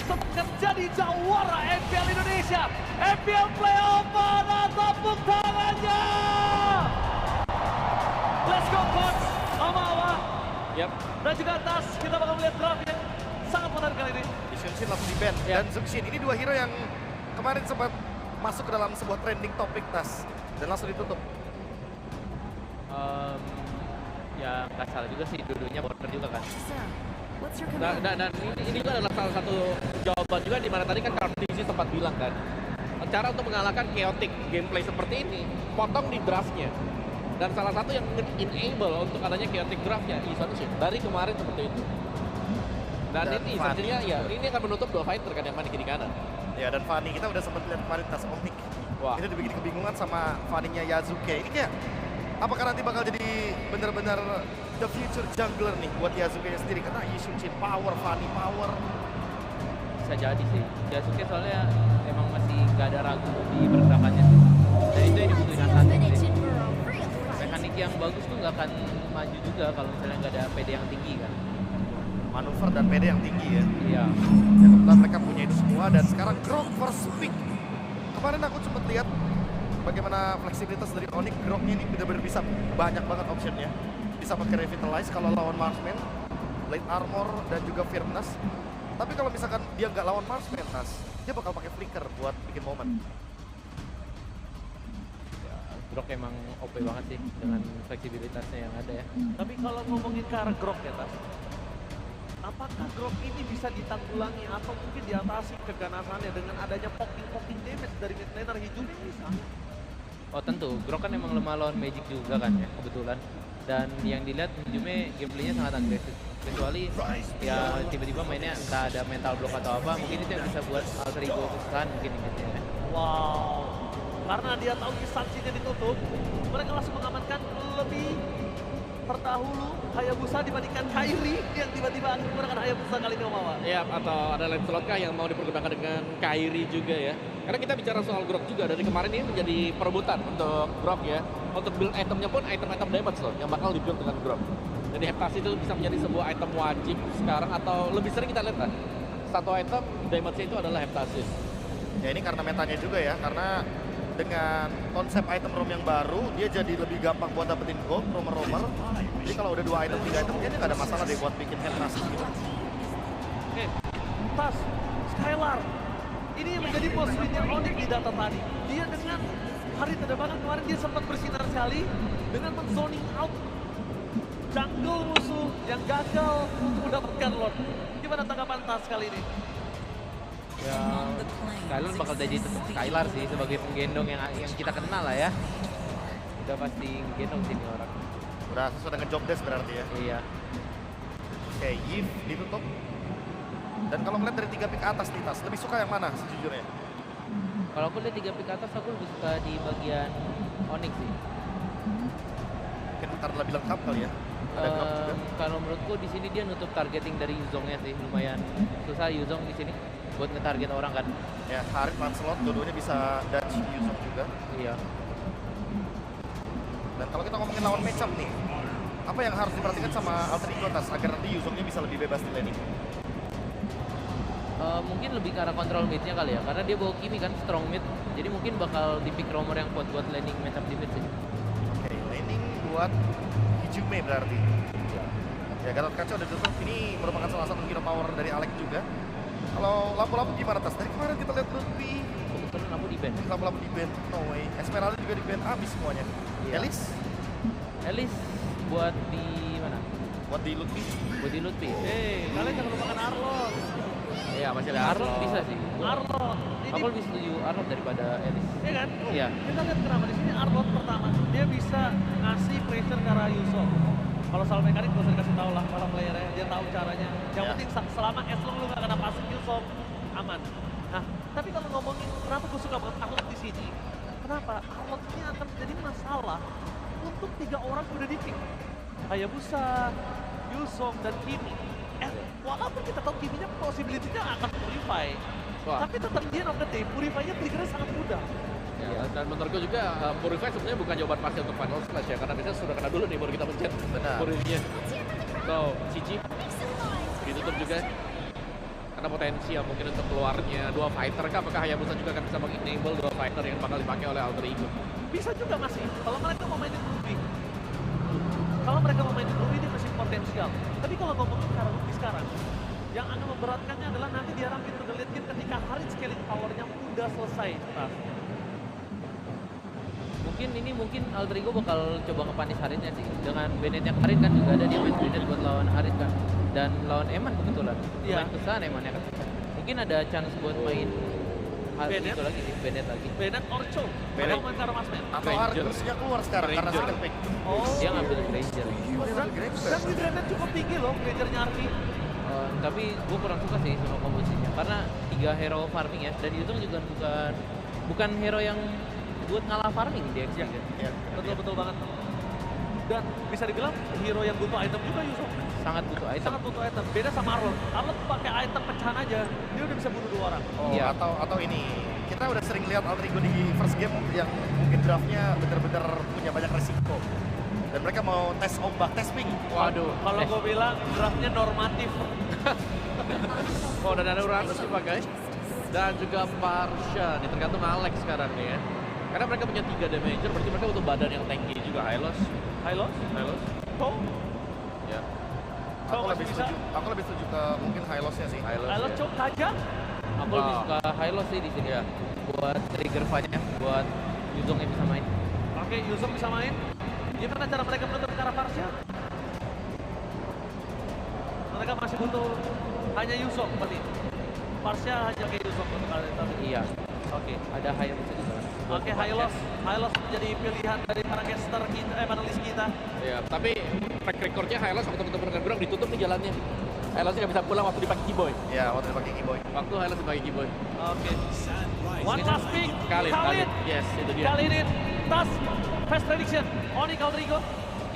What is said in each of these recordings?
untuk menjadi jawara MPL Indonesia. MPL Playoff, mana tepuk tangannya? Let's go coach, Amawa. Yap. Dan juga atas, kita bakal melihat draft yang sangat menarik kali ini. Xunshin langsung di-ban dan Zuxin ini dua hero yang kemarin sempat masuk ke dalam sebuah trending topik tas dan langsung ditutup. Ya nggak salah juga sih, dua-duanya border juga kan. What's your Dan, command? dan ini juga adalah salah satu jawaban juga di mana tadi kan Kartisi sempat bilang kan, cara untuk mengalahkan chaotic gameplay seperti ini, potong di draftnya. Dan salah satu yang enable untuk adanya chaotic draftnya, Xunshin dari kemarin seperti itu. Dan ini sebenarnya ya ini akan menutup dua fighter kan yang main di kiri kanan. Ya dan Fanny kita udah sempat lihat kemarin tas Omnik. Wah. Itu dibikin kebingungan sama Fanny-nya Yazuke. Ini kayak apakah nanti bakal jadi benar-benar the future jungler nih buat Yazuke sendiri karena Xunshin power, Fanny power. Bisa jadi sih. Yasuke soalnya emang masih nggak ada ragu di pergerakannya sih. Dan itu yang dibutuhin Asante sih. Mekanik yang bagus tuh nggak akan maju juga kalau misalnya nggak ada PD yang tinggi kan. Manuver dan PD yang tinggi ya. Iya. Ya kebetulan mereka punya itu semua dan sekarang Grok first pick. Kemarin aku sempat lihat bagaimana fleksibilitas dari Onyx. Groknya ini benar-benar bisa banyak banget optionnya. Bisa pakai Revitalize kalau lawan Marksman, Blade Armor dan juga Firmness. Tapi kalau misalkan dia nggak lawan Marksman, dia bakal pakai Flicker buat bikin momen. Grok emang OP banget sih dengan fleksibilitasnya yang ada ya. Tapi kalau ngomongin ke arah Grok ya, Tas, apakah Grok ini bisa ditanggulangi atau mungkin diatasi keganasannya dengan adanya poking damage dari mid laner Hijumi misalnya? Oh tentu, Grok kan emang lemah lawan Magic juga kan ya kebetulan. Dan yang dilihat Hijumi gameplaynya sangat agresif. Kecuali ya tiba-tiba mainnya entah ada mental block atau apa, mungkin itu yang bisa buat alter ego kesusahan mungkin gitu ya. Wow, karena dia tahu instansinya ditutup, mereka langsung mengamankan lebih terdahulu Hayabusa dibandingkan Kairi yang tiba-tiba akan menggunakan Hayabusa kali ini Omawa. Ya, atau ada Lancelot kah yang mau dipergunakan dengan Kairi juga ya. Karena kita bicara soal Grok juga, dari kemarin ini menjadi perebutan untuk Grok ya. Untuk build itemnya pun item-item damage loh, yang bakal di-build dengan Grok. Jadi Heptasi itu bisa menjadi sebuah item wajib sekarang, atau lebih sering kita lihat kan. Satu item damage-nya itu adalah Heptasi. Ya ini karena metanya juga ya, karena dengan konsep item roam yang baru, dia jadi lebih gampang buat dapetin gold, romer-romer. Jadi kalau udah 2 item, 3 item, kayaknya nggak ada masalah deh buat bikin Heptasi gitu. Oke, Tas, Skylar. Ini yang menjadi post win-nya Onyx di data tadi. Dia dengan hari terdepan kemarin dia sempat bersinar sekali dengan men-zoning out jungle musuh yang gagal untuk mendapatkan Lord. Gimana tanggapan Tas kali ini? Ya, Skylar bakal jadi tetap Skylar sih sebagai penggendong yang kita kenal lah ya. Udah pasti gendong sini orang. Udah sesuai dengan job desk berarti ya. Iya. Oke, Yif ditutup. Dan kalau ngeliat dari 3 pick atas nih Tas, lebih suka yang mana sejujurnya? Kalau aku lihat 3 pick atas, aku lebih suka di bagian Onyx sih. Mungkin karena lebih lengkap kali ya. Ada drop juga. Kalau menurutku di sini dia nutup targeting dari Yuzongnya sih, lumayan susah Yuzong di sini buat nge-target orang kan. Ya, Harit, Lancelot, dua-duanya bisa dodge Yuzong juga. Iya. Dan kalau kita ngomongin lawan matchup nih, apa yang harus diperhatikan sama Alter Ego Tas agar nanti Yuzongnya bisa lebih bebas di laning? Mungkin lebih ke arah kontrol mid-nya kali ya, karena dia bawa Kimi kan strong mid, jadi mungkin bakal di pick roamer yang buat laning matchup di mid sih. Oke, laning buat Hijime berarti. Ya, Gatot Kaca udah tutup. Ini merupakan salah satu hero power dari Alex juga. Kalau lampu-lampu gimana Tas? Dari kemarin kita lihat Ludwig, Kebetulan aku di band. lampu-lampu di band, no way. Esmeralda juga di band, habis semuanya. Iya. Elis Buat di mana? buat di Ludwig. Buat di Lutfi. Kalian jangan lupakan Arlong. Iya, masih ada Arnold bisa sih. Arlong. Aku lebih setuju Arnold daripada Elis. Iya kan? Iya. Kita lihat kenapa di sini Arlong pertama dia bisa ngasih pressure ke arah Yusuf. Kalau soal mekanik gak usah dikasih tahu lah para playernya, dia tahu caranya. Yang Ya. penting selama as long lu gak kena passing Yusuf, aman. Nah, tapi kalau ngomongin kenapa gue suka banget Arlong di sini, kenapa Arlong ini akan menjadi masalah untuk 3 orang udah di pick. Hayabusa, Yusuf dan Kimi. Walaupun kita tahu Kiminya possibility-nya akan purify. Wah. Tapi tetap dia of the day, purify-nya triggernya sangat mudah. Ya, dan menurutku juga Purify sebenarnya bukan jawaban pasti untuk Final Splash ya, karena biasanya sudah kena dulu nih baru kita pencet Benar. Purify-nya. So, Cici ditutup juga. Karena potensial mungkin untuk keluarnya dua fighter kah? Apakah Hayabusa juga akan bisa mengenable dua fighter yang bakal dipakai oleh Alter Ego? Bisa juga masih, kalau mereka mau mainin Ruby. Kalau mereka mau mainin Ruby, dia masih potensial. Tapi kalau ngomongin cara Ruby sekarang, yang akan memberatkannya adalah nanti di arah pintu late game ketika Harit scaling powernya udah selesai. Mungkin Alter Ego bakal coba ngepanis Haritnya sih. Dengan Bennett yang Harit kan juga ada dia main Bennett buat lawan Harit kan. Dan lawan Eman kebetulan. Iya. Main kesan Eman ya kan. Mungkin ada chance buat main Bennett? itu lagi sih, Bennett lagi. Bennett or Cho, Bennett. atau main cara Masman. Atau Argus-nya keluar sekarang karena Ranger. second pick. Oh, Dia ngambil Granger. dan win rate cukup tinggi loh, Grangernya Arki. Tapi gue kurang suka sih sama komposisinya karena 3 hero farming ya, dan itu juga bukan hero yang buat ngalah farming di XP kan. Iya. Betul banget. Dan bisa dibilang hero yang butuh item juga Yusuf. Sangat butuh item. Sangat butuh item. Beda sama Arlot. Arlot pakai item pecahan aja, dia udah bisa bunuh 2 orang. Oh, Iya. atau ini. Kita udah sering lihat Alter Ego di first game yang mungkin draftnya bener-bener punya banyak resiko. Dan mereka mau tes ombak, tes ping. Waduh. Kalau gue bilang draftnya normatif. Oh, dan ada Uranus dipakai. Dan juga Parsha, nih tergantung Alex sekarang nih ya. Karena mereka punya 3 damager, berarti mereka butuh badan yang tanky juga. Hylos. Hylos, Cho, Ya, Cho Aku masih lebih bisa. setuju. Aku lebih setuju ke mungkin Hylos-nya sih. Hylos. Hylos, Ya. Cho, Kaja. Aku lebih suka Hylos sih di sini ya. Buat trigger fight-nya, buat Yuzong yang bisa main. Oke, Yusuf bisa main. Gimana cara mereka menutup ke arah Parsha? Mereka masih butuh hanya Yusuf berarti. Parsha hanya kayak Yusuf untuk kali ini. Iya, Oke. ada Hylos juga. Oke, Hylos menjadi pilihan dari para caster kita, panelis kita. Ya, tapi track recordnya Hylos waktu ketemu dengan Grok ditutup nih jalannya. Hylosnya nggak bisa pulang waktu dipakai Keyboy. Ya, waktu dipakai Keyboy. Waktu Hylos dipakai Keyboy. Oke. One last pick. Khalid. Yes, itu dia. Kali ini tas fast prediction. Onyx Alter Ego.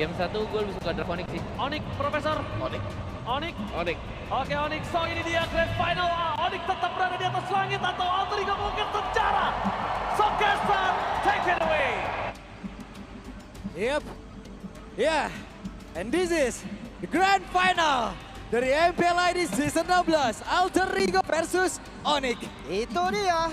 Game 1 gue lebih suka Draconic sih. Onyx Profesor. Onyx. Onyx. Onyx. Oke Onyx, so ini dia grand final. Onyx tetap berada di atas langit atau Alter Ego mungkin secara. So Caster, take it away. Yep. Yeah. And this is the grand final dari MPL ID Season 16. Alter Ego versus Onyx. Itu dia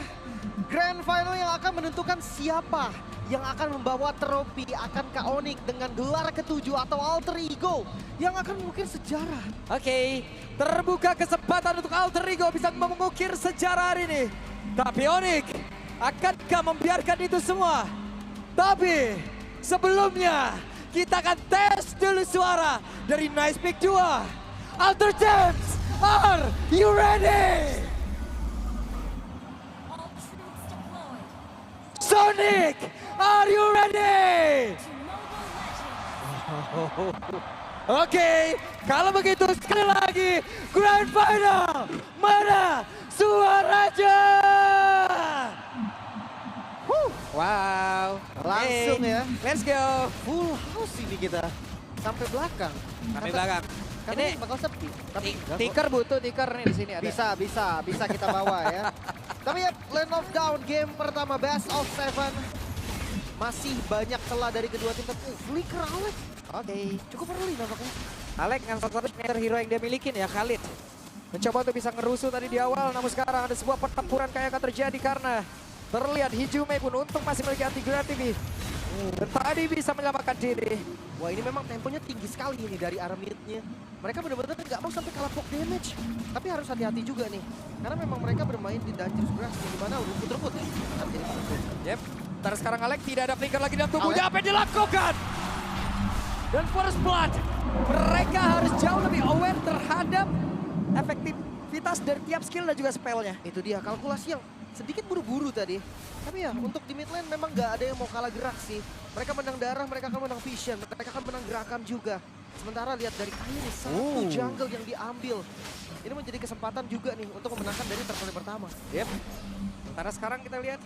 grand final yang akan menentukan siapa yang akan membawa trofi akankah Onyx dengan gelar ke-7 atau Alter Ego yang akan mengukir sejarah. Oke, terbuka kesempatan untuk Alter Ego bisa mengukir sejarah hari ini. Tapi Onyx akankah membiarkan itu semua? Tapi sebelumnya kita akan tes dulu suara dari Nice Pick 2. Alter James, are you ready? Sonic, are you ready? Oke, kalau begitu sekali lagi Grand Final, mana suaranya? Wow, Langsung ya. Let's go. Full house ini kita sampai belakang. Sampai belakang. Karena Ini bakal sepi. Tapi enggak kok. Tiker butuh tiker nih di sini ada. bisa kita bawa ya. Tapi ya, Land of Down game pertama best of 7. Masih banyak celah dari kedua tim. Flicker Alex. Oke. Cukup early nampaknya. Alex dengan salah satu player hero yang dia milikin ya, Khalid. Mencoba untuk bisa ngerusuh tadi di awal, namun sekarang ada sebuah pertempuran kayak akan terjadi karena terlihat Hijume pun untung masih memiliki anti-gravity. Dan tadi bisa menyelamatkan diri. Wah ini memang temponya tinggi sekali ini dari arah mid-nya. Mereka benar-benar nggak mau sampai kalah poke damage. Tapi harus hati-hati juga nih. Karena memang mereka bermain di Dangerous Grass di mana rumput-rumput ya. Yep. Ntar sekarang Alex tidak ada flicker lagi dalam tubuhnya. Apa yang dilakukan? Dan First Blood, mereka harus jauh lebih aware terhadap efektivitas dari tiap skill dan juga spellnya. Itu dia kalkulasi yang sedikit buru-buru tadi. Tapi ya untuk di mid lane memang nggak ada yang mau kalah gerak sih. Mereka menang darah, mereka akan menang vision, mereka akan menang gerakan juga. Sementara lihat dari Kairi, satu jungle yang diambil. Ini menjadi kesempatan juga nih untuk memenangkan dari terpilih pertama. Yep. Sementara sekarang kita lihat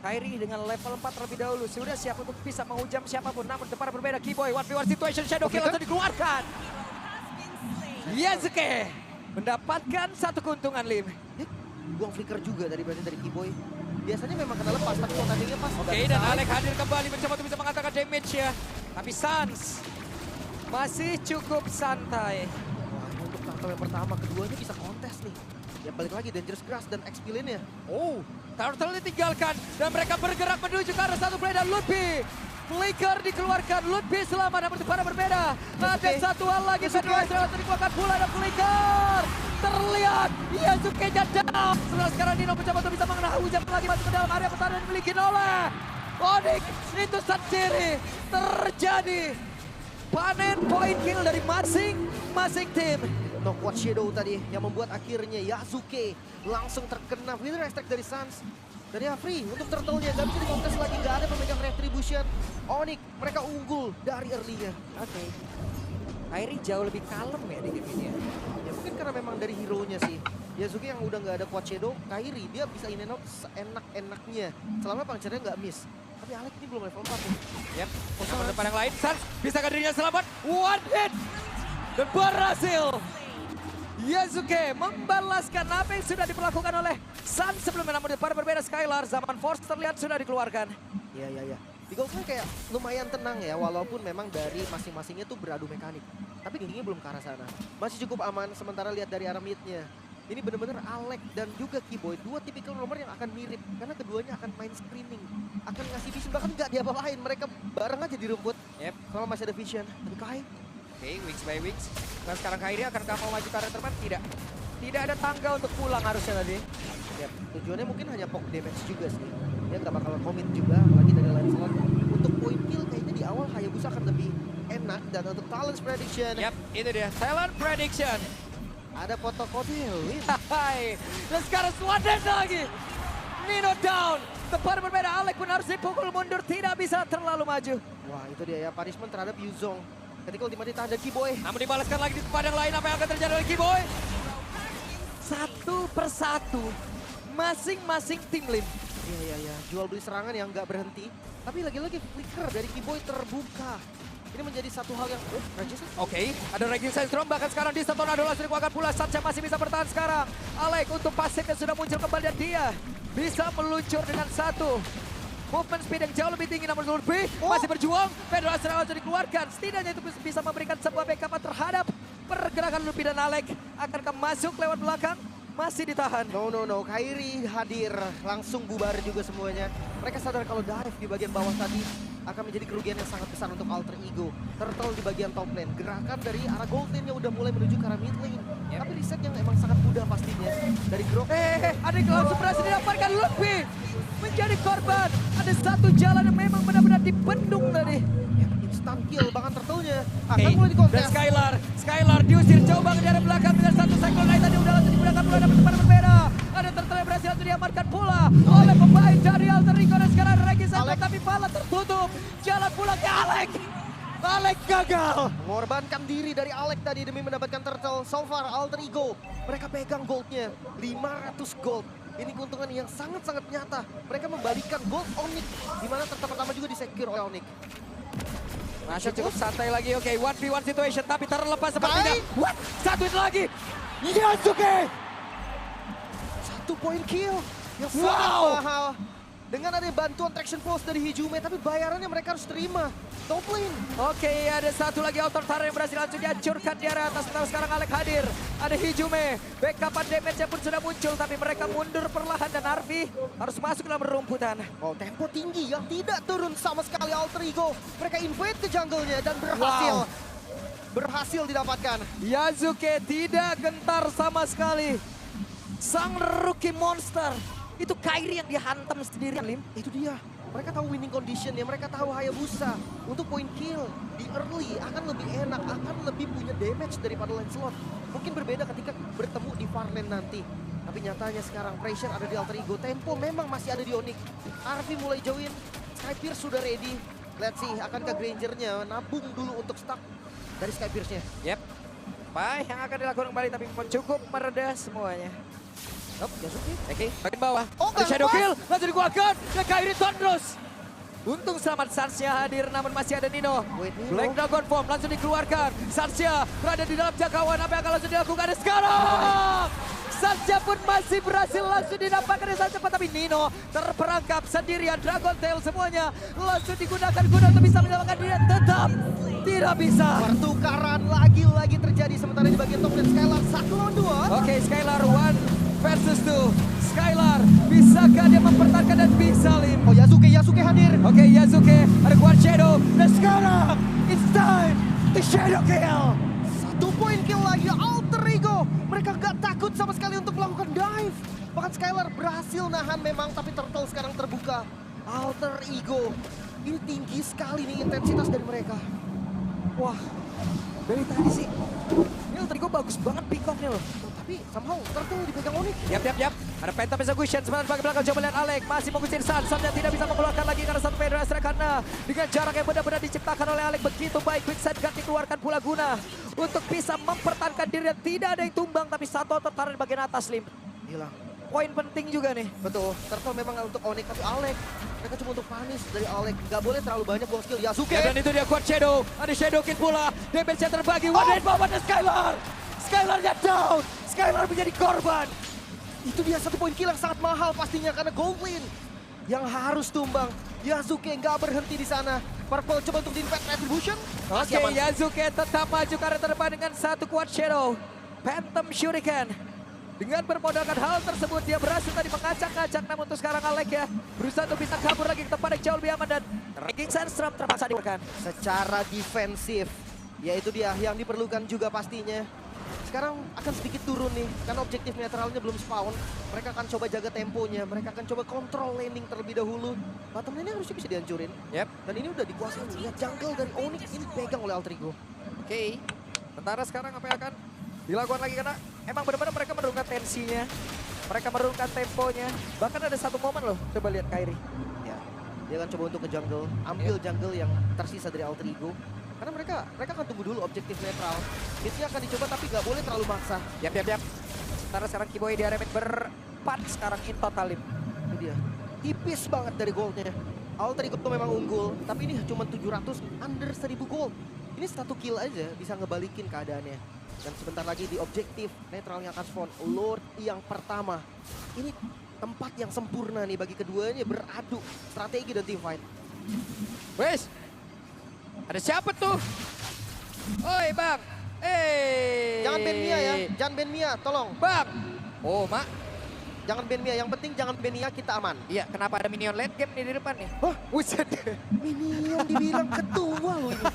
Kairi dengan level 4 terlebih dahulu. Sudah siap untuk bisa menghujam siapapun. Namun depan berbeda Keyboy. 1v1 situation Shadow Kill langsung dikeluarkan. Yazuke mendapatkan satu keuntungan Lim. Dia buang flicker juga dari Keyboy. Biasanya memang kena lepas, tapi kalau tandingnya pas. Oke, dan Alex hadir kembali mencoba untuk bisa mengatakan damage ya. Tapi Sans masih cukup santai. Wah, ini untuk tackle yang pertama, keduanya bisa kontes nih. Ya balik lagi Dangerous Grass dan XP-Lane-nya. Oh, Turtle ditinggalkan dan mereka bergerak menuju ke arah satu play dan Lutfi. Flicker dikeluarkan, Lutfi selamat namun para berbeda. Ada satu hal lagi, Federal Israel dikeluarkan pula dan Flicker. Terlihat, Yasuke down. Sekarang Nino mencoba untuk bisa mengenai hujan lagi masuk ke dalam area pertahanan yang dimiliki oleh Onyx. Itu sendiri terjadi. Panen point kill dari masing-masing tim. No Quad Shadow tadi yang membuat akhirnya Yasuke langsung terkena Wither Strike dari Suns. Dan ya free untuk turtle-nya, gak bisa dikontes lagi, gak ada pemegang Retribution. Onyx, mereka unggul dari early-nya. Oke. Kairi jauh lebih kalem ya di game ini ya. Ya mungkin karena memang dari hero-nya sih. Yasuke yang udah gak ada Quad Shadow, Kairi dia bisa in and out seenak-enaknya. Selama Puncture-nya gak miss. Tapi Alex ini belum level 4 nih. Yap, sama depan yang lain. Suns bisakah dirinya selamat? One hit! Dan berhasil! Yasuke membalaskan apa yang sudah diperlakukan oleh Suns sebelumnya, namun depan berbeda Skylar. Zaman Force terlihat sudah dikeluarkan. Iya. Di Goldman kayak lumayan tenang ya, walaupun memang dari masing-masingnya tuh beradu mekanik. Tapi gengnya belum ke arah sana. Masih cukup aman, sementara lihat dari arah mid-nya. Ini benar-benar Alec dan juga Keyboy, dua tipikal nomor yang akan mirip. Karena keduanya akan main screening, akan ngasih vision, bahkan nggak diapa-apain. Mereka bareng aja di rumput. Yep. Kalau masih ada vision. Tapi Kai, Oke, weeks by weeks. Dan sekarang Kairi akankah mau maju ke arah teman? Tidak. Tidak ada tangga untuk pulang harusnya tadi. ya, tujuannya mungkin hanya poke damage juga sih. Dia nggak bakal commit juga, lagi dari Lancelot. Untuk point kill kayaknya di awal Hayabusa akan lebih enak. Dan untuk Talent's Prediction, Yap, itu dia. Talent Prediction. ada foto Win. Hai. Dan sekarang Swaden lagi. Nino down. Tepat berbeda, Alec pun harus dipukul mundur. Tidak bisa terlalu maju. Wah itu dia ya, punishment terhadap Yuzong. Ketika ultimate ditahan dari Keyboy. Namun dibalaskan lagi di tempat yang lain. Apa yang akan terjadi oleh Keyboy? Satu persatu. Masing-masing tim Lim. Iya. Jual beli serangan yang nggak berhenti. Tapi lagi-lagi flicker dari Keyboy terbuka. Ini menjadi satu hal yang... Oke, ada Raging Sandstorm. Bahkan sekarang di Tornado langsung dikeluarkan pula. Satya masih bisa bertahan sekarang. Alec untuk pasifnya sudah muncul kembali dan dia bisa meluncur dengan satu movement speed yang jauh lebih tinggi, namun Lutfi masih berjuang. Federal Israel langsung dikeluarkan. Setidaknya itu bisa memberikan sebuah backup terhadap pergerakan Lutfi dan Alec. Akankah masuk lewat belakang? Masih ditahan. No. Kairi hadir. Langsung bubar juga semuanya. Mereka sadar kalau dive di bagian bawah tadi akan menjadi kerugian yang sangat besar untuk Alter Ego. Turtle di bagian top lane. Gerakan dari arah gold lane yang udah mulai menuju ke arah mid lane. Tapi reset yang emang sangat mudah pastinya. Dari Grok. Ada yang langsung berhasil didapatkan. Lutfi menjadi korban. Ada satu jalan yang memang benar-benar dibendung tadi. Instant kill bahkan turtle-nya akan mulai Dan dikontes. Skylar diusir jauh banget dari belakang dengan satu cycle night tadi udah langsung digunakan pula dapat tempat berbeda. Ada turtle yang berhasil untuk diamankan pula oleh pemain dari Alter Ego dan sekarang Regi Santo, tapi pala tertutup. Jalan pulang ke Alec. Alec gagal. Mengorbankan diri dari Alec tadi demi mendapatkan turtle. So far Alter Ego mereka pegang goldnya 500 gold. Ini keuntungan yang sangat-sangat nyata. Mereka membalikan gold Onyx, di mana turtle pertama juga disecure oleh Onyx. Masih cukup santai lagi, oke, 1v1 situation, tapi terlepas sepertinya. What? Satu hit lagi. Yasuke. 1 point kill yang Wow. sangat mahal. Dengan adanya bantuan traction pulse dari Hijume, tapi bayarannya mereka harus terima. Top lane. Oke, ada satu lagi Outer Tara yang berhasil langsung dihancurkan di area atas. Sekarang Alec hadir. Ada Hijume. Backupan damage-nya pun sudah muncul, tapi mereka mundur perlahan dan Arvi harus masuk dalam rumputan. Wow, tempo tinggi yang tidak turun sama sekali Alter Ego. Mereka invade ke jungle-nya dan Wow. berhasil didapatkan. Yasuke tidak gentar sama sekali. Sang rookie monster. Itu Kairi yang dihantam sendirian, Lim. Itu dia. Mereka tahu winning condition ya, mereka tahu Hayabusa untuk point kill di early akan lebih enak, akan lebih punya damage daripada Lancelot. Mungkin berbeda ketika bertemu di far lane nanti. Tapi nyatanya sekarang pressure ada di Alter Ego, tempo memang masih ada di Onyx. Arvi mulai join, Skypierce sudah ready. Let's see, akankah Granger-nya nabung dulu untuk stuck dari Skypierce-nya. Yep. Apa yang akan dilakukan kembali, tapi cukup mereda semuanya. Yasuke. Oke, bagian bawah. Oh, Ada shadow lepas. kill, langsung dikeluarkan. Dan Kairi Tondros. Untung selamat Sansya hadir, namun masih ada Nino. Wait, Nino. Black Dragon Form langsung dikeluarkan. Sansya berada di dalam jangkauan, apa yang akan langsung dilakukan sekarang? Sansya pun masih berhasil langsung didapatkan dengan sangat cepat, tapi Nino terperangkap sendirian. Dragon Tail semuanya langsung digunakan guna untuk bisa menyelamatkan diri, tetap tidak bisa. Pertukaran lagi-lagi terjadi sementara di bagian top lane Skylar 1 lawan 2. Oke, Skylar versus 2. Skylar, bisakah dia mempertahankan dan bisa Lim? Oh Yasuke hadir. Oke, Yasuke, ada Guard Shadow, dan sekarang it's time to Shadow Kill. 1 poin kill lagi Alter Ego. Mereka gak takut sama sekali untuk melakukan dive. Bahkan Skylar berhasil nahan memang, tapi Turtle sekarang terbuka. Alter Ego. Ini tinggi sekali nih intensitas dari mereka. Wah, dari tadi sih, ini Alter Ego bagus banget pick off-nya loh. Tapi somehow Turtle dipegang Onyx. Yap. Ada Phantom Execution sebenarnya bagi belakang. Coba lihat Alek masih mengusir Sun. Sun-nya tidak bisa mengeluarkan lagi karena satu Federasi karena dengan jarak yang benar-benar diciptakan oleh Alek begitu baik. Quicksand Guard dikeluarkan pula guna untuk bisa mempertahankan diri dan tidak ada yang tumbang, tapi satu tertarik di bagian atas Lim. Hilang. Poin penting juga nih. Betul. Turtle memang untuk Onyx, tapi Alek. Mereka cuma untuk panis dari Alek. Gak boleh terlalu banyak buang skill. Yasuke. Ya, dan itu dia Guard Shadow. Ada Shadow Kill pula. Damage-nya terbagi. One hit bawah dan Skylar. Skylar-nya down. Skylar menjadi korban. Itu dia 1 poin kill yang sangat mahal pastinya karena Goldlin yang harus tumbang. Yasuke nggak berhenti di sana. Purple coba untuk di-infect Retribution. Oke, Yasuke tetap maju karena terdepan dengan 1 Guard Shadow. Phantom Shuriken. Dengan bermodalkan hal tersebut, dia berhasil tadi mengacak-acak. Namun untuk sekarang Alek ya, berusaha untuk bisa kabur lagi ke tempat yang jauh lebih aman. Dan Raging Sandstorm terpaksa dikeluarkan. Secara defensif, yaitu dia yang diperlukan juga pastinya. Sekarang akan sedikit turun nih, karena objektif netralnya belum spawn. Mereka akan coba jaga temponya, mereka akan coba kontrol laning terlebih dahulu. Bottom lane harusnya bisa dihancurin. Yep. Dan ini udah dikuasai. Lihat jungle dari Onyx ini pegang oleh Alter Ego. Oke, sementara sekarang apa yang akan dilakukan lagi karena emang benar-benar mereka menurunkan tensinya, mereka menurunkan temponya. Bahkan ada satu momen loh, coba lihat Kairi. Ya, dia akan coba untuk ke jungle, ambil jungle yang tersisa dari Alter Ego. Karena mereka akan tunggu dulu objektif netral. Hitnya akan dicoba tapi nggak boleh terlalu maksa. Yap. Sementara sekarang Kiboy di area mid berempat sekarang in total Lim. Itu dia. Tipis banget dari goldnya. Alter Ego tuh memang unggul, tapi ini cuma 700 under 1000 gold. Ini 1 kill aja bisa ngebalikin keadaannya. Dan sebentar lagi di objektif netralnya akan spawn Lord yang pertama. Ini tempat yang sempurna nih bagi keduanya beradu strategi dan team fight. Wes, ada siapa tuh? Oi bang, Jangan ban Mia ya, jangan ban Mia, tolong. Bang. Oh mak, Jangan ban Mia, yang penting jangan ban Mia, kita aman. iya kenapa ada minion late game nih di depan nih? Wah, buset. Minion dibilang ketua loh ini.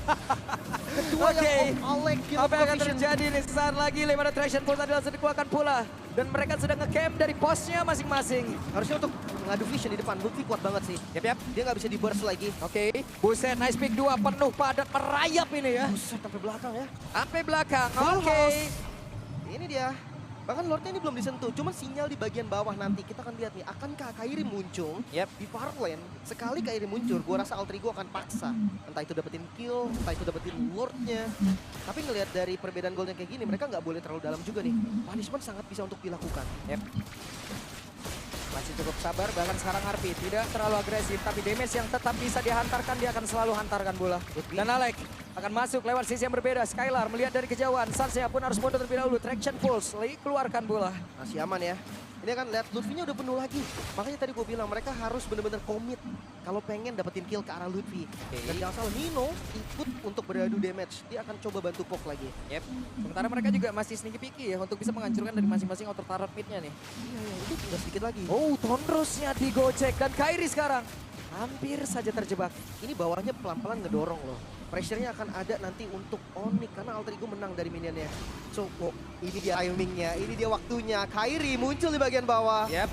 Ketua Oke. yang Alek Kill Apa yang akan Provision. terjadi nih sesaat lagi? 5 ada traction pulse tadi langsung dikeluarkan pula. Dan mereka sedang nge-camp dari posnya masing-masing. Harusnya untuk ngadu vision di depan, Lutfi kuat banget sih. Yap. Dia nggak bisa di-burst lagi. Oke, buset, nice pick 2 penuh padat merayap ini ya. Buset, sampai belakang ya. Sampai belakang, Full oke. house. Ini dia. Bahkan Lordnya ini belum disentuh, cuma sinyal di bagian bawah nanti. Kita akan lihat nih, akankah Kairi muncul Yap. di far lane? Sekali Kairi muncul, gua rasa Alter Ego akan paksa. Entah itu dapetin kill, entah itu dapetin Lordnya. Tapi ngelihat dari perbedaan golnya kayak gini, mereka nggak boleh terlalu dalam juga nih. Punishment sangat bisa untuk dilakukan. Yap. Masih cukup sabar, bahkan sekarang Arpi tidak terlalu agresif, tapi damage yang tetap bisa dihantarkan, dia akan selalu hantarkan bola. Dan Alek akan masuk lewat sisi yang berbeda. Skylar melihat dari kejauhan, Sansea pun harus mundur terlebih dahulu. Traction pulse, keluarkan bola. Masih aman ya. Ini kan lihat Lutfi-nya udah penuh lagi. Makanya tadi gue bilang mereka harus benar-benar komit kalau pengen dapetin kill ke arah Lutfi. Dan jangan salah, Nino ikut untuk beradu damage. Dia akan coba bantu Pok lagi. Yep. Sementara mereka juga masih sneaky picky ya untuk bisa menghancurkan dari masing-masing outer turret mid-nya nih. Iya, itu tinggal sedikit lagi. Oh, Tonrosnya digocek dan Kairi sekarang hampir saja terjebak. Ini bawahnya pelan-pelan ngedorong loh. Pressure-nya akan ada nanti untuk Onyx karena Alter Ego menang dari minionnya. So, ini dia timingnya, ini dia waktunya. Kairi muncul di bagian bawah. Yep.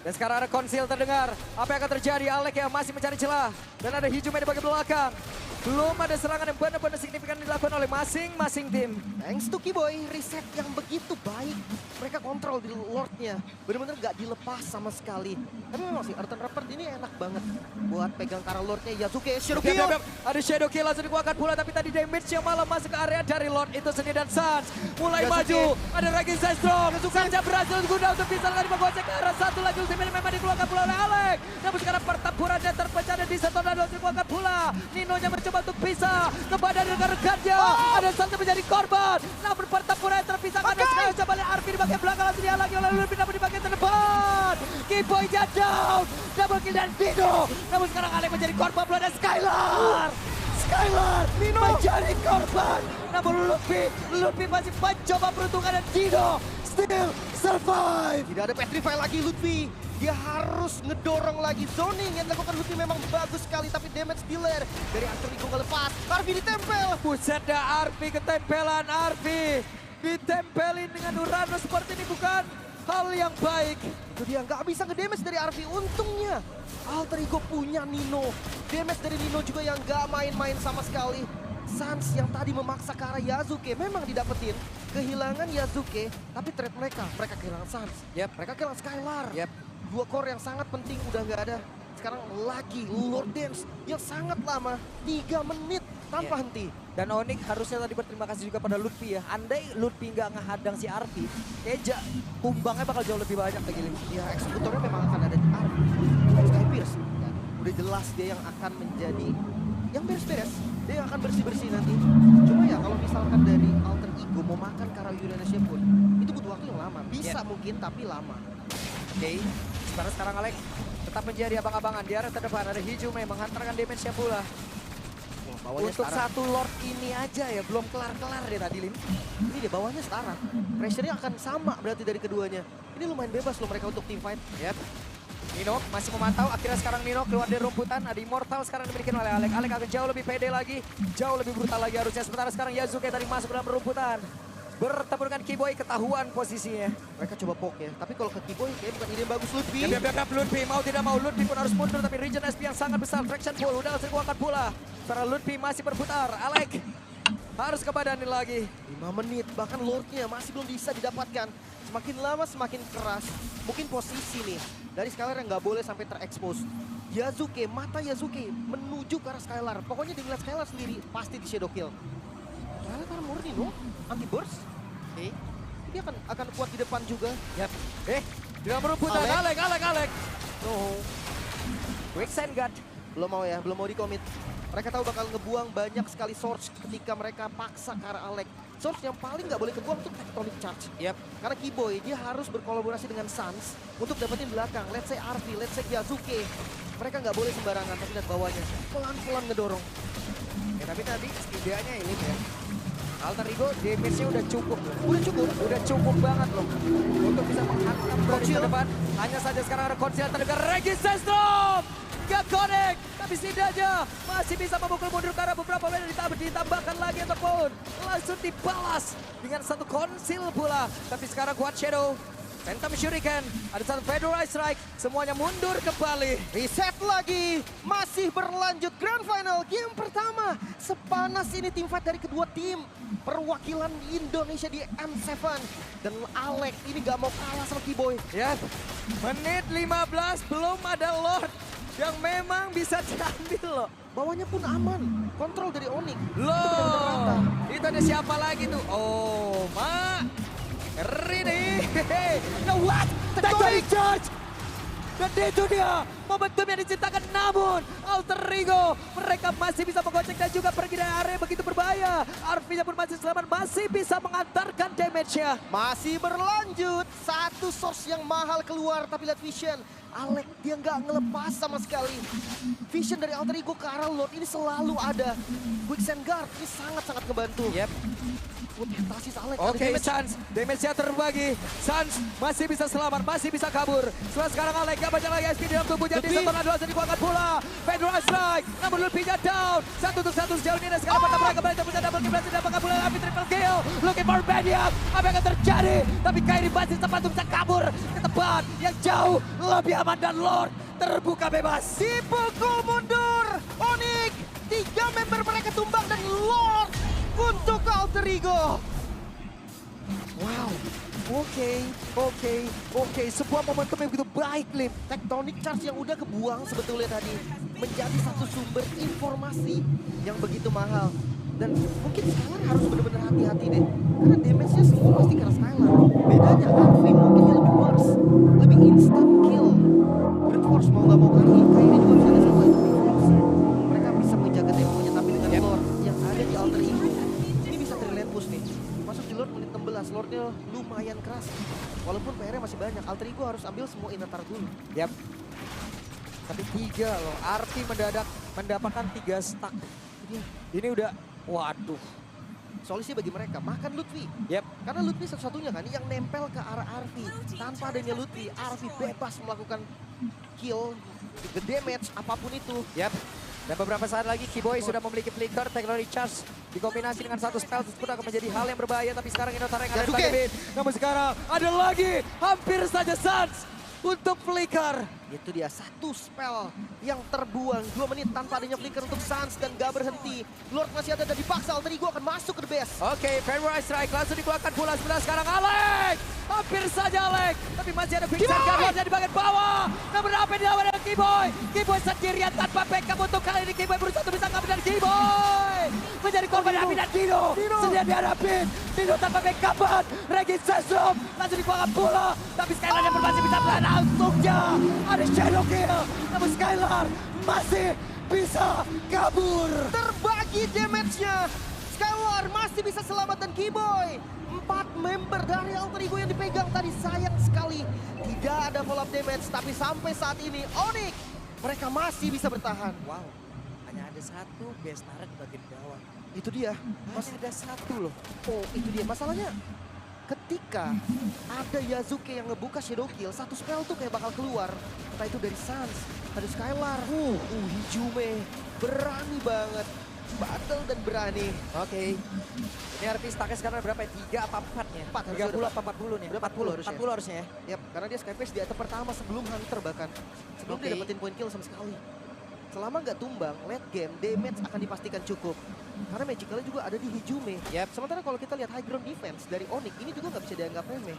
Dan sekarang ada konsil terdengar. Apa yang akan terjadi? Alek yang masih mencari celah. Dan ada Hijumnya di bagian belakang. Belum ada serangan yang benar-benar signifikan dilakukan oleh masing-masing tim. Thanks to Kiboy, reset yang begitu baik. Mereka kontrol di Lordnya. Benar-benar gak dilepas sama sekali. Tapi memang sih, Earthen Report ini enak banget buat pegang para Lordnya. Yasuke, Shadow Kill. Ada Shadow Kill langsung dikeluarkan pula, tapi tadi damage-nya malah masuk ke area dari Lord itu sendiri. Dan Sans mulai Yasuke. maju. Ada Raging Sandstorm. Sansea berhasil guna untuk bisa lagi menggocek ke arah satu lagi. Ultimate memang dikeluarkan pula oleh Alek. Namun sekarang pertempurannya terpecah dan disetor dan dikeluarkan pula. Nino-nya mencoba untuk pisah ke badan rekan-rekannya. Ada satu menjadi korban. Namun pertempuran terpisahkan. Dan sekarang coba lihat Arfi di bagian belakang langsung dihalangi oleh Lulupin. Namun di bagian terdepan. Kiboy-nya down. Double kill dan Nino. Namun sekarang Alek menjadi korban pula dan Skylar. Skylar menjadi korban. Namun Luffy masih mencoba peruntungan dan Dino still survive. Tidak ada petrify lagi Lutfi. Dia harus ngedorong lagi. Zoning yang dilakukan Lutfi memang bagus sekali. Tapi damage dealer dari Arthurigo nggak lepas. Arvi ditempel. Buset dah Arvi ketempelan Arvi. Ditempelin dengan Urano seperti ini bukan hal yang baik. Itu dia nggak bisa ngedamage dari Arvi. Untungnya Arthurigo punya Nino. Damage dari Nino juga yang nggak main-main sama sekali. Sans yang tadi memaksa ke arah Yasuke memang didapetin. Kehilangan Yasuke, tapi trade mereka kehilangan Sans. Mereka kehilangan Skylar. Dua core yang sangat penting udah nggak ada. Sekarang lagi Lord Dance yang sangat lama, 3 menit tanpa henti. Dan Onyx harusnya tadi berterima kasih juga pada Lutfi ya. Andai Lutfi nggak ngehadang si Arvi, Eja tumbangnya bakal jauh lebih banyak lagi. Ya eksekutornya memang akan ada di Arvi. Sky Pierce, ya, udah jelas dia yang akan menjadi yang beres-beres. Dia yang akan bersih-bersih nanti. Cuma ya kalau misalkan dari Alter Ego mau makan Kara Indonesia pun, itu butuh waktu yang lama. Bisa mungkin tapi lama. Oke, sekarang Alex tetap menjadi abang-abangan. Di arah terdepan ada Hijume menghantarkan damage-nya pula. Bawahnya Untuk setara. satu Lord ini aja ya, belum kelar-kelar deh tadi Lim. Ini dia bawahnya setara. Pressure-nya akan sama berarti dari keduanya. Ini lumayan bebas loh mereka untuk team fight. Nino masih memantau, akhirnya sekarang Nino keluar dari rumputan. Ada Immortal sekarang dimiliki oleh Alek. Alek akan jauh lebih pede lagi, jauh lebih brutal lagi harusnya. Sementara sekarang Yasuke tadi masuk dalam rumputan. Bertemu dengan Kiboy, ketahuan posisinya. Mereka coba poke ya. Tapi kalau ke Kiboy kayaknya bukan ide yang bagus Lutfi. Biar Lutfi mau tidak mau, Lutfi pun harus mundur. Tapi region SP yang sangat besar, Traction Pool udah sering angkat pula. Sementara Lutfi masih berputar, Alek harus ke badanin lagi. 5 menit, bahkan Lordnya masih belum bisa didapatkan. Semakin lama semakin keras. Mungkin posisi nih dari Skylar yang nggak boleh sampai terekspos. Yasuke, mata Yasuke menuju ke arah Skylar. Pokoknya dia ngeliat Skylar sendiri pasti di shadow kill. Skylar karena murni loh, anti burst. Dia akan kuat di depan juga. Di dalam rumputan, Alek. No, Quicksand Guard. belum mau ya, belum mau di-commit. Mereka tahu bakal ngebuang banyak sekali Surge ketika mereka paksa ke arah Alek. Surge yang paling nggak boleh kebuang untuk Tectonic Charge. Karena Kiboy dia harus berkolaborasi dengan Sans untuk dapetin belakang. Let's say Arvi, let's say Yasuke. Mereka nggak boleh sembarangan, tapi lihat bawahnya. Pelan-pelan ngedorong. Tapi tadi setidaknya ini ya. Alter Ego damage-nya udah cukup. Udah cukup banget loh. Untuk bisa menghantam dari Kocil. depan. Hanya saja sekarang ada Kocil terdekat Resistance Storm. Gak connect. Tapi setidaknya masih bisa memukul mundur karena beberapa menit ditambahkan lagi ataupun langsung dibalas dengan satu konsil pula. Tapi sekarang kuat Shadow. Phantom Shuriken, ada satu Federal Strike, semuanya mundur kembali. Reset lagi, masih berlanjut Grand Final game pertama. Sepanas ini tim fight dari kedua tim. Perwakilan Indonesia di M7. Dan Alek ini gak mau kalah sama Kiboy. Menit 15 belum ada Lord yang memang bisa diambil loh. Bawahnya pun aman, kontrol dari Onyx. Loh, itu ada siapa lagi tuh? Oh, ngeri nih. Nah, what? Tectonic Charge! Dan itu dia momentum yang diciptakan, namun Alter Ego mereka masih bisa menggocek dan juga pergi dari area begitu berbahaya. Arvinya pun masih selamat, masih bisa mengantarkan damage-nya. Masih berlanjut, satu source yang mahal keluar, tapi lihat Vision. Alek dia nggak ngelepas sama sekali. Vision dari Alter Ego ke arah Lord ini selalu ada. Quicksand Guard ini sangat-sangat ngebantu. Tasis Alek. Oke, Sans, damage-nya terbagi. Sans masih bisa selamat, masih bisa kabur. Sekarang Alek gak banyak lagi SP di dalam tubuhnya. Di satu dua dikuangkan pula. Federal Strike, namun Lutfi-nya down. 1-1 sejauh ini. Dan sekarang pertama kembali terpecah double kill. Berhasil dapatkan pula Api triple kill. Looking for Maniac. Apa yang akan terjadi? Tapi Kairi masih sempat untuk bisa kabur ke tempat yang jauh lebih aman. Dan Lord terbuka bebas. Dipukul mundur. Onyx, 3 member mereka tumbang dan Lord untuk Alter Ego. Wow, oke. Sebuah momentum yang begitu baik, Lim. Tectonic Charge yang udah kebuang sebetulnya tadi menjadi satu sumber informasi yang begitu mahal. Dan mungkin Skylar harus benar-benar hati-hati deh. Karena damage-nya semua pasti kena Skylar. Bedanya Arvi mungkin dia lebih burst, lebih instant kill. Brute Force mau nggak mau Kairi juga bisa ada satu defense. Mereka bisa menjaga temponya, tapi dengan Lord yang ada di Alter Ego, ini bisa terrelentless nih. Masuk di Lord menit 16, Lordnya lumayan keras. Walaupun PR-nya masih banyak, Alter Ego harus ambil semua Inatar dulu. Tapi 3 loh, Arti mendadak mendapatkan 3 stack. Ini udah, waduh. solusi bagi mereka makan Lutfi. Yep. Karena Lutfi satu-satunya kan yang nempel ke arah Arfi. Tanpa adanya Lutfi, Arfi bebas melakukan kill, the damage, apapun itu. Yap. Dan beberapa saat lagi Kiboy sudah memiliki flicker, teknologi charge dikombinasi dengan satu spell tersebut akan menjadi hal yang berbahaya. Tapi sekarang Inotara yang ada di Yasuke. bagian mid. Namun sekarang ada lagi hampir saja Sans untuk flicker. Itu dia satu spell yang terbuang 2 menit tanpa adanya flicker untuk Sans dan gak berhenti. Lord masih ada dan dipaksa Alter Ego akan masuk ke the base. Oke, Fairwise Strike langsung dikeluarkan pula sebelah sekarang Alex. Hampir saja Alex, tapi masih ada Quicksand Guardian di bagian bawah. Namun apa yang dilawan dengan Kiboy? Kiboy sendirian tanpa backup untuk kali ini. Kiboy berusaha untuk bisa ngambil dari Kiboy. Menjadi korban api dan Dino. Sedia dihadapin. Dino tanpa backup. Regis Sesrom langsung dikeluarkan pula. Tapi Skylar yang masih bisa pelan untuknya. Ada Shadow Kill. Namun Skylar masih bisa kabur. Terbagi damage-nya. Skylar masih bisa selamat dan Kiboy. 4 member dari Alter Ego yang dipegang tadi, sayang sekali tidak ada follow up damage. Tapi sampai saat ini Onyx mereka masih bisa bertahan. Wow, hanya ada satu base turret di bagian bawah. Itu dia. Masih ada satu loh. Oh, itu dia masalahnya. Ketika ada Yasuke yang ngebuka Shadow Kill, satu spell tuh kayak bakal keluar. Entah itu dari Sans, ada Skylar. Hijume berani banget. Battle dan berani. Oke. Ini RP stacknya sekarang berapa ya? 3 apa 4 nya? 4 harusnya 30 apa 40 nih? Udah 40 harusnya. 40 harusnya ya? Yap, karena dia Skyface di item pertama sebelum Hunter bahkan. Sebelum dia Oke. dapetin point kill sama sekali. Selama nggak tumbang, late game, damage akan dipastikan cukup. Karena magicalnya juga ada di Hijume. Yap. Sementara kalau kita lihat high ground defense dari Onyx, ini juga nggak bisa dianggap remeh.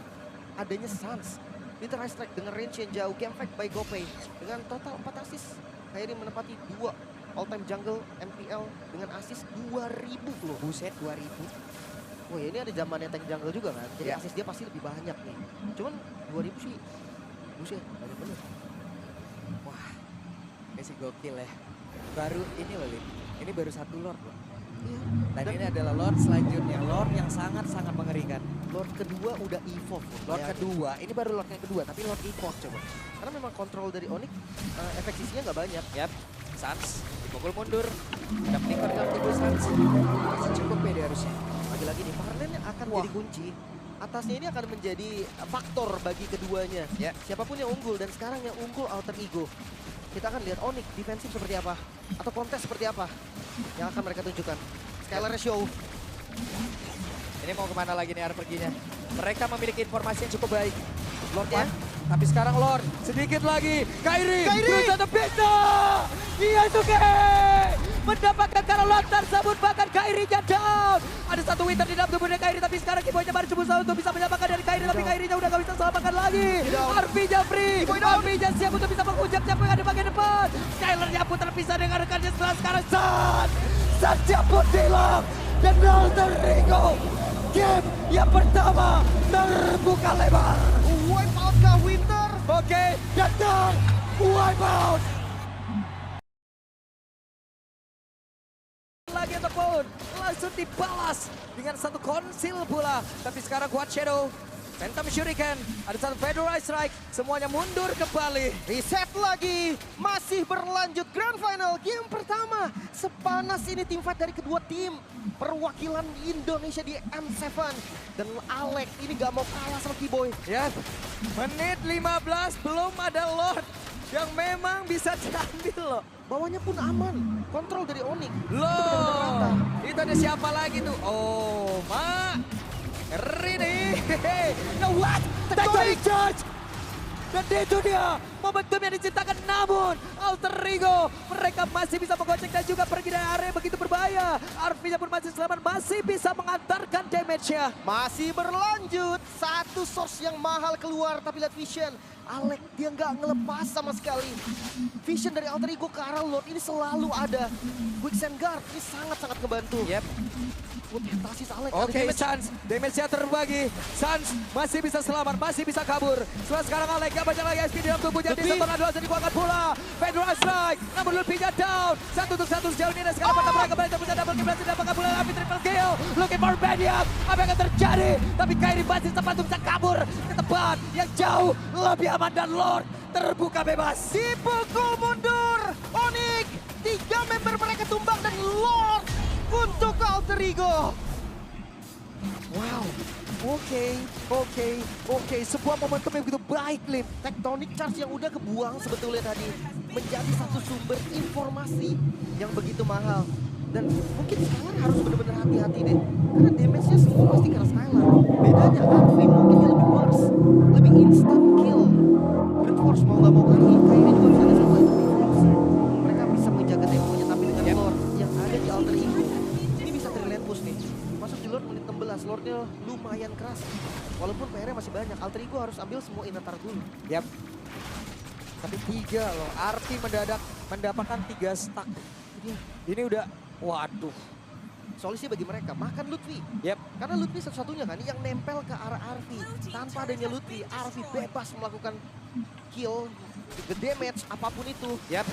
Adanya Sans. Literal strike dengan range yang jauh, game fact by Gopay. Dengan total 4 assist. Kairi menempati 2 all-time jungle MPL dengan assist 2000 loh. Buset 2000. Wah ya ini ada zamannya tank jungle juga kan. Jadi Ya. assist dia pasti lebih banyak nih. Cuman 2000 sih. Buset, banyak bener. Wah, ini sih gokil ya. Baru ini loh Lin, ini baru satu Lord loh. Iya. Dan ini adalah Lord selanjutnya, Lord yang sangat-sangat mengerikan. Lord kedua udah evolve loh. Lord Bayangin. kedua, ini baru Lord yang kedua, tapi Lord evolve coba. Karena memang kontrol dari Onyx efek sisinya nggak banyak. Yap, Sans dipukul mundur. Ada flicker dalam tubuh Sans. Masih cukup ya dia harusnya. Lagi-lagi nih, Parlen yang akan Wah. jadi kunci. Atasnya ini akan menjadi faktor bagi keduanya. Ya. Siapapun yang unggul dan sekarang yang unggul Alter Ego. Kita akan lihat Onyx defensif seperti apa atau kontes seperti apa yang akan mereka tunjukkan. Skylar show. Ini mau kemana lagi nih arah perginya? Mereka memiliki informasi yang cukup baik. Lord Ya. ya. Tapi sekarang Lord, sedikit lagi. Kairi, Kairi! berusaha untuk bisa. Yasuke mendapatkan karena lontar sabun, bahkan Kairinya down. Ada satu winter di dalam tubuhnya Kairi, tapi sekarang Kiboy baru berusaha untuk bisa menyelamatkan dari Kairi, tapi Kairinya udah gak bisa selamatkan lagi. Arvinya free, Arvinya siap untuk bisa menghujam siapa yang ada di bagian depan. Skylarnya pun terpisah dengan rekannya sekarang Satya pun hilang. Dan Alter Ego, game yang pertama terbuka lebar. Wipe out kah Winter? Oke, datang wipe out. Lagi ataupun langsung dibalas dengan satu konsil pula. Tapi sekarang kuat Shadow, Phantom Shuriken, ada satu Federalized Strike, semuanya mundur kembali. Reset lagi, masih berlanjut Grand Final game pertama. Sepanas ini tim fight dari kedua tim. Perwakilan Indonesia di M7. Dan Alex ini gak mau kalah sama Kiboy. Ya, menit 15 belum ada Lord yang memang bisa diambil loh. Bawahnya pun aman, kontrol dari Onyx. Loh, itu ada siapa lagi tuh? Oh, Mak. Ngeri nih. Nah, what? Tectonic Charge. Dan itu dia momentum yang diciptakan, namun Alter Ego mereka masih bisa menggocek dan juga pergi dari area begitu berbahaya. Arvinya pun masih selamat, masih bisa mengantarkan damage-nya. Masih berlanjut, satu source yang mahal keluar, tapi lihat Vision. Alex dia nggak ngelepas sama sekali. Vision dari Alter Ego ke arah Lord ini selalu ada. Quicksand Guard ini sangat-sangat ngebantu. Yep. Fantasis Alex. ada Oke, damage. Sans, damage-nya terbagi. Sans masih bisa selamat, masih bisa kabur. Sekarang Alex gak banyak lagi SP di dalam tubuhnya. Di satu dua dikuangkan pula. Federal Strike, namun Luffy-nya down. 1-1 sejauh ini. Dan sekarang mata mereka kembali terpusat double kill. Berhasil dapatkan pula Api triple kill. Looking for Maniac. Apa yang akan terjadi? Tapi Kairi masih sempat untuk bisa kabur ke tempat yang jauh lebih aman. Dan Lord terbuka bebas. Dipukul mundur. Onyx, 3 member mereka tumbang dan Lord untuk Alter Ego. Oke. Sebuah momentum yang begitu baik, Lim. Tectonic charge yang udah kebuang sebetulnya tadi menjadi satu sumber informasi yang begitu mahal. Dan mungkin Skylar harus benar-benar hati-hati deh. Karena damage-nya semua pasti kena Skylar. Bedanya Arfi mungkin dia lebih worse. Lebih instant kill. Brute Force mau gak mau kayaknya juga bisa ada satu item defense. Mereka bisa menjaga temponya tapi dengan Lord yang ada di alter ego. Ini bisa terlempus nih. Masuk di Lord menit 16. Lordnya lumayan keras. Walaupun PR-nya masih banyak. Alter ego harus ambil semua Inatar dulu. Yap. Tapi 3 loh. Arfi mendadak mendapatkan 3 stack. Ini udah, waduh. Solusi bagi mereka, makan Lutfi. Yap. Karena Lutfi satu-satunya kan yang nempel ke arah Arfi. Tanpa adanya Lutfi, Arfi bebas melakukan kill, the damage, apapun itu. Yap.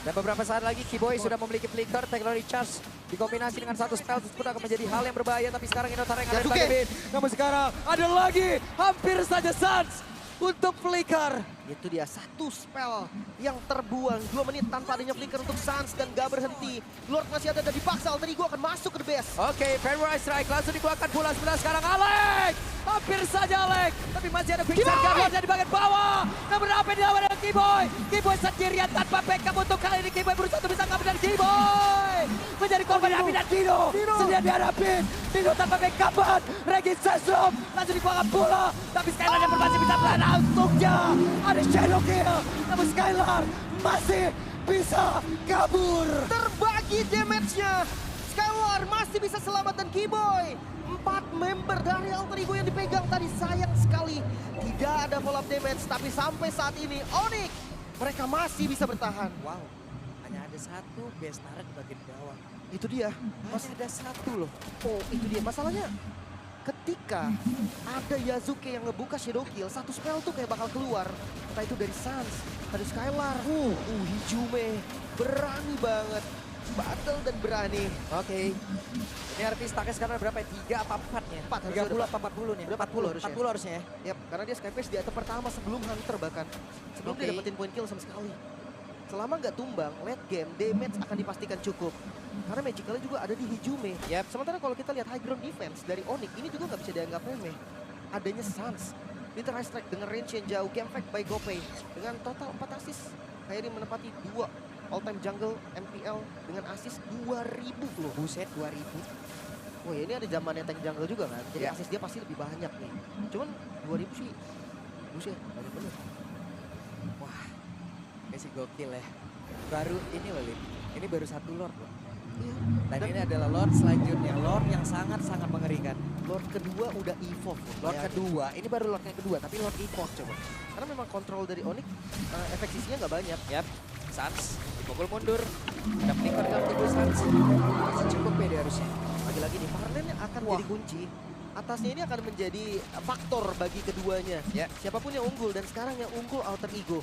Dan beberapa saat lagi Kiboy sudah memiliki flicker, teknologi charge dikombinasi dengan satu spell tersebut akan menjadi hal yang berbahaya. Tapi sekarang Inotara yang ada di belakang mid. Namun sekarang ada lagi hampir saja Suns untuk flicker. Itu dia satu spell yang terbuang 2 menit tanpa adanya flicker untuk Suns dan gak berhenti. Lord masih ada dan dipaksa Alter Ego akan masuk ke the base. Oke, Fairway Strike langsung dikeluarkan pula sebelah sekarang Alex. Hampir saja Alex, tapi masih ada Quick Shot Guardian di bagian bawah. Namun apa yang dilawan dengan Kiboy? Kiboy sendirian tanpa backup untuk kali ini. Kiboy berusaha untuk bisa ngambil dari Kiboy. Menjadi korban Api dan Dino. Sedia dihadapin. Dino tanpa backup. Regis Sesrom langsung dikeluarkan pula. Tapi Skylar yang masih bisa plan untuknya. Ada Shadow Kill. Namun Skylar masih bisa kabur. Terbagi damage-nya. Skylar masih bisa selamatkan Kiboy. 4 member dari Alter Ego yang dipegang tadi sayang sekali. Tidak ada follow up damage, tapi sampai saat ini Onyx mereka masih bisa bertahan. Wow, hanya ada satu base turret di bagian bawah. Itu dia. Masih ada satu loh. Oh, itu dia masalahnya. Ketika ada Yazuke yang ngebuka Shadow Kill, satu spell tuh kayak bakal keluar. Entah itu dari Suns, dari Skylar. Hijume berani banget. Battle dan berani. Oke. Ini artis stacknya sekarang berapa ya? 3 apa 4 nya? 4, 30 apa 40 nih? Udah 40 harusnya. 40 harusnya ya? Yap, karena dia Skyface di item pertama sebelum Hunter bahkan. Sebelum dia dapetin point kill sama sekali. Selama nggak tumbang, late game, damage akan dipastikan cukup. Karena magicalnya juga ada di Hijume. Yap. Sementara kalau kita lihat high ground defense dari Onyx, ini juga nggak bisa dianggap remeh. Adanya Suns. Winter High Strike dengan range yang jauh, game fact by Gopay. Dengan total 4 assist. Kayak menepati 2 all-time jungle MPL dengan assist 2000 loh. Buset 2000. Oh ya, ini ada zamannya tank jungle juga kan. Jadi assist dia pasti lebih banyak nih. Cuman 2000 sih. Buset, banyak banget. Wah, masih gokil ya. Baru ini loh Lin. Ini baru satu Lord loh. Iya. Dan ini adalah Lord selanjutnya. Lord yang sangat-sangat mengerikan. Lord kedua udah evolve. Lord kedua, ini baru Lord yang kedua, tapi Lord evolve coba. Karena memang kontrol dari Onyx efek sisinya nggak banyak. Yap, Suns dipukul mundur. Ada flicker dalam tubuh Suns. Masih cukup pede harusnya. Lagi-lagi nih, Farlen akan jadi kunci. Atasnya ini akan menjadi faktor bagi keduanya. Ya. Siapapun yang unggul dan sekarang yang unggul Alter Ego.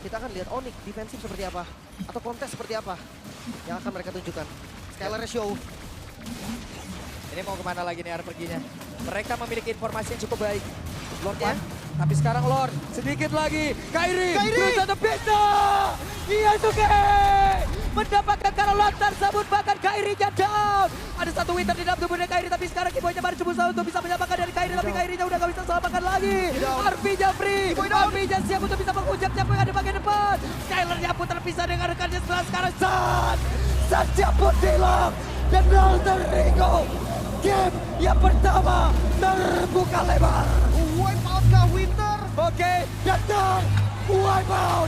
Kita akan lihat Onyx defensif seperti apa atau kontes seperti apa yang akan mereka tunjukkan. Skylar show. Ini mau kemana lagi nih arah perginya? Mereka memiliki informasi yang cukup baik. Lord Ya. tapi sekarang Lord sedikit lagi. Kairi berusaha untuk bisa. Iya Suke mendapatkan karolot tersebut, bahkan Kairinya down. Ada satu winter di dalam tubuhnya Kairi, tapi sekarang Kiboy baru berusaha untuk bisa menyelamatkan dari Kairi, tapi Kairinya udah gak bisa selamatkan lagi. Arvinya free, Arvinya siap untuk bisa menghujat siapa yang ada di bagian depan. Skylarnya pun terpisah dengan rekannya setelah sekarang Satya pun hilang. Dan Alter Ego game yang pertama terbuka lebar. Wipe out kah Winter? Oke, datang wipe out